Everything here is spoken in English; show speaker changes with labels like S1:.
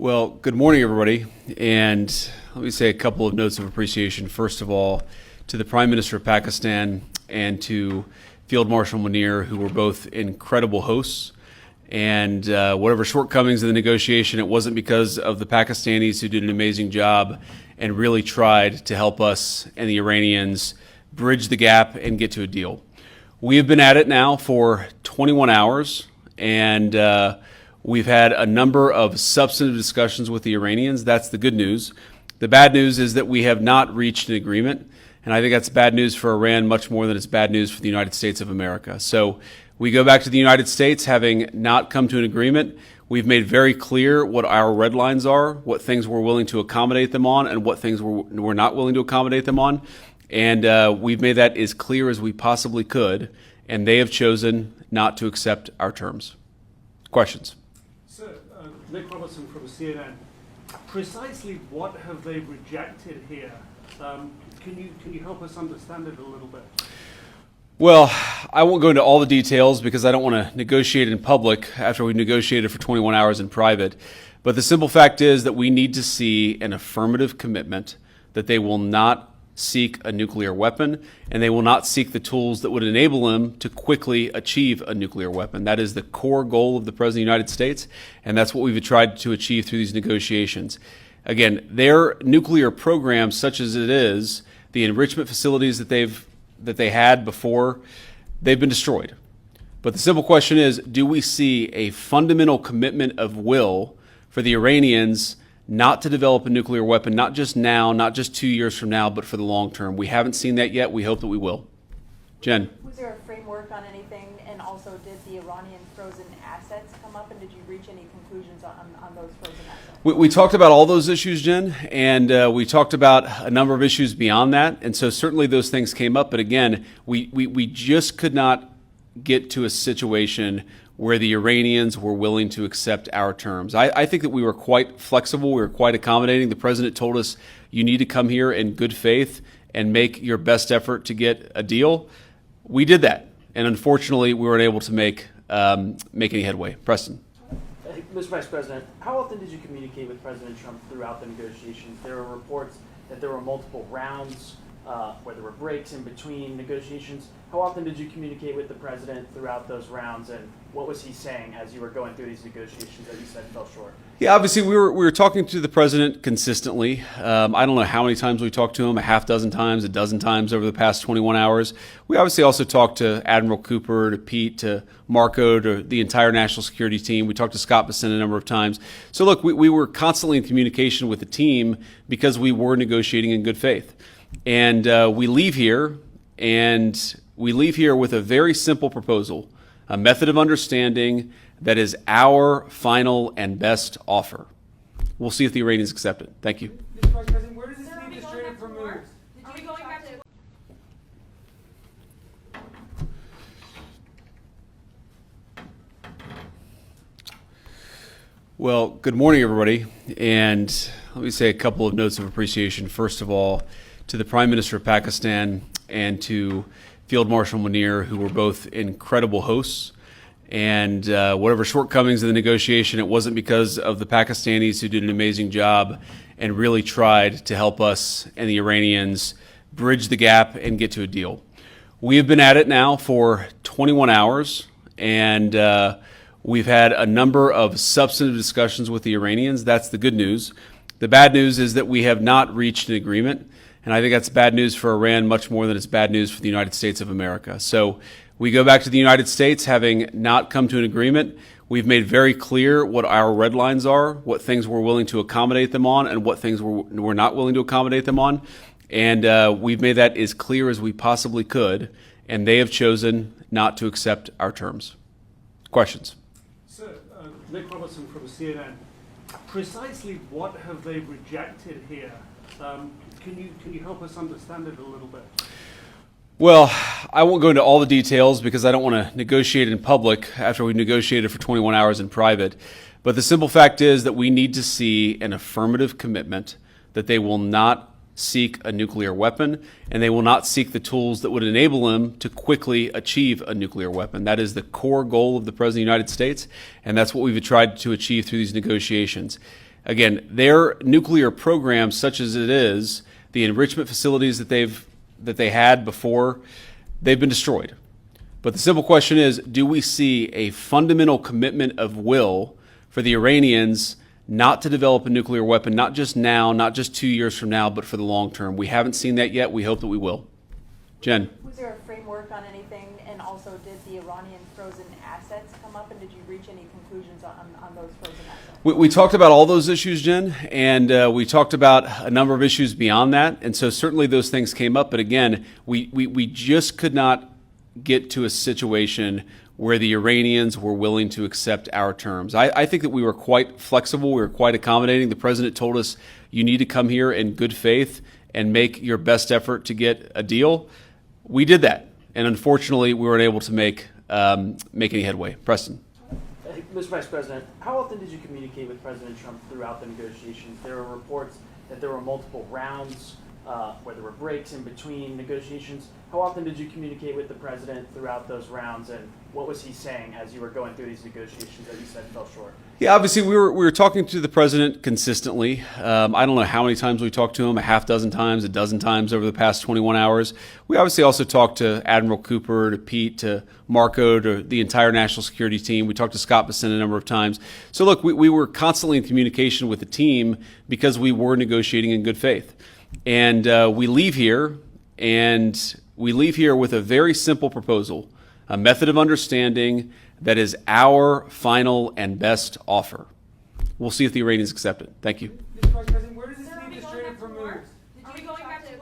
S1: Well, good morning, everybody. And let me say a couple of notes of appreciation. First of all, to the Prime Minister of Pakistan and to Field Marshal Munir, who were both incredible hosts. And whatever shortcomings in the negotiation, it wasn't because of the Pakistanis who did an amazing job and really tried to help us and the Iranians bridge the gap and get to a deal. We have been at it now for 21 hours, and we've had a number of substantive discussions with the Iranians. That's the good news. The bad news is that we have not reached an agreement, and I think that's bad news for Iran much more than it's bad news for the United States of America. So we go back to the United States having not come to an agreement. We've made very clear what our red lines are, what things we're willing to accommodate them on, and what things we're not willing to accommodate them on. And we've made that as clear as we possibly could, and they have chosen not to accept our terms. Questions?
S2: Sir, Nick Robertson from CNN. Precisely what have they rejected here? Can you help us understand it a little bit?
S1: Well, I won't go into all the details because I don't want to negotiate in public after we negotiated for 21 hours in private. But the simple fact is that we need to see an affirmative commitment that they will not seek a nuclear weapon, and they will not seek the tools that would enable them to quickly achieve a nuclear weapon. That is the core goal of the President of the United States, and that's what we've tried to achieve through these negotiations. Again, their nuclear program, such as it is, the enrichment facilities that they had before, they've been destroyed. But the simple question is, do we see a fundamental commitment of will for the Iranians not to develop a nuclear weapon, not just now, not just 2 years from now, but for the long term? We haven't seen that yet. We hope that we will. Jen?
S3: Was there a framework on anything? And also, did the Iranian frozen assets come up? And did you reach any conclusions on those frozen assets?
S1: We talked about all those issues, Jen, and we talked about a number of issues beyond that. And so certainly those things came up. But again, we just could not get to a situation where the Iranians were willing to accept our terms. I think that we were quite flexible. We were quite accommodating. The president told us, you need to come here in good faith and make your best effort to get a deal. We did that. And unfortunately, we weren't able to make any headway. Preston.
S4: Mr. Vice President, how often did you communicate with President Trump throughout the negotiations? There were reports that there were multiple rounds where there were breaks in between negotiations. How often did you communicate with the president throughout those rounds, and what was he saying as you were going through these negotiations that you said fell short?
S1: Yeah, obviously we were talking to the president consistently. I don't know how many times we talked to him, a half dozen times, a dozen times over the past 21 hours. We obviously also talked to Admiral Cooper, to Pete, to Marco, to the entire national security team. We talked to Scott Bessent a number of times. So look, we were constantly in communication with the team because we were negotiating in good faith. And we leave here with a very simple proposal, a method of understanding that is our final and best offer. We'll see if the Iranians accept it. Thank you.
S2: Mr. Vice President, where does this leave the Strait of Hormuz?
S3: Are we going back to...
S1: Well, good morning, everybody. And let me say a couple of notes of appreciation. First of all, to the Prime Minister of Pakistan and to Field Marshal Munir, who were both incredible hosts. And whatever shortcomings in the negotiation, it wasn't because of the Pakistanis who did an amazing job and really tried to help us and the Iranians bridge the gap and get to a deal. We have been at it now for 21 hours, and we've had a number of substantive discussions with the Iranians. That's the good news. The bad news is that we have not reached an agreement, and I think that's bad news for Iran much more than it's bad news for the United States of America. So we go back to the United States having not come to an agreement. We've made very clear what our red lines are, what things we're willing to accommodate them on, and what things we're not willing to accommodate them on. And we've made that as clear as we possibly could, and they have chosen not to accept our terms. Questions?
S2: Sir, Nick Robertson from CNN. Precisely what have they rejected here? Can you help us understand it a little bit?
S1: Well, I won't go into all the details because I don't want to negotiate in public after we negotiated for 21 hours in private. But the simple fact is that we need to see an affirmative commitment that they will not seek a nuclear weapon, and they will not seek the tools that would enable them to quickly achieve a nuclear weapon. That is the core goal of the President of the United States, and that's what we've tried to achieve through these negotiations. Again, their nuclear program, such as it is, the enrichment facilities that they had before, they've been destroyed. But the simple question is, do we see a fundamental commitment of will for the Iranians not to develop a nuclear weapon, not just now, not just 2 years from now, but for the long term? We haven't seen that yet. We hope that we will. Jen.
S3: Was there a framework on anything, and also did the Iranian frozen assets come up, and did you reach any conclusions on those frozen assets?
S1: We talked about all those issues, Jen, and we talked about a number of issues beyond that. And so certainly those things came up. But again, we just could not get to a situation where the Iranians were willing to accept our terms. I think that we were quite flexible. We were quite accommodating. The president told us, you need to come here in good faith and make your best effort to get a deal. We did that. And unfortunately, we weren't able to make any headway. Preston.
S4: Mr. Vice President, how often did you communicate with President Trump throughout the negotiations? There were reports that there were multiple rounds, where there were breaks in between negotiations. How often did you communicate with the president throughout those rounds, and what was he saying as you were going through these negotiations that you said fell short?
S1: Yeah, obviously we were talking to the president consistently. I don't know how many times we talked to him, a half dozen times, a dozen times over the past 21 hours. We obviously also talked to Admiral Cooper, to Pete, to Marco, to the entire national security team. We talked to Scott Bessent a number of times. So look, we were constantly in communication with the team because we were negotiating in good faith. And we leave here with a very simple proposal, a method of understanding that is our final and best offer. We'll see if the Iranians accept it. Thank you.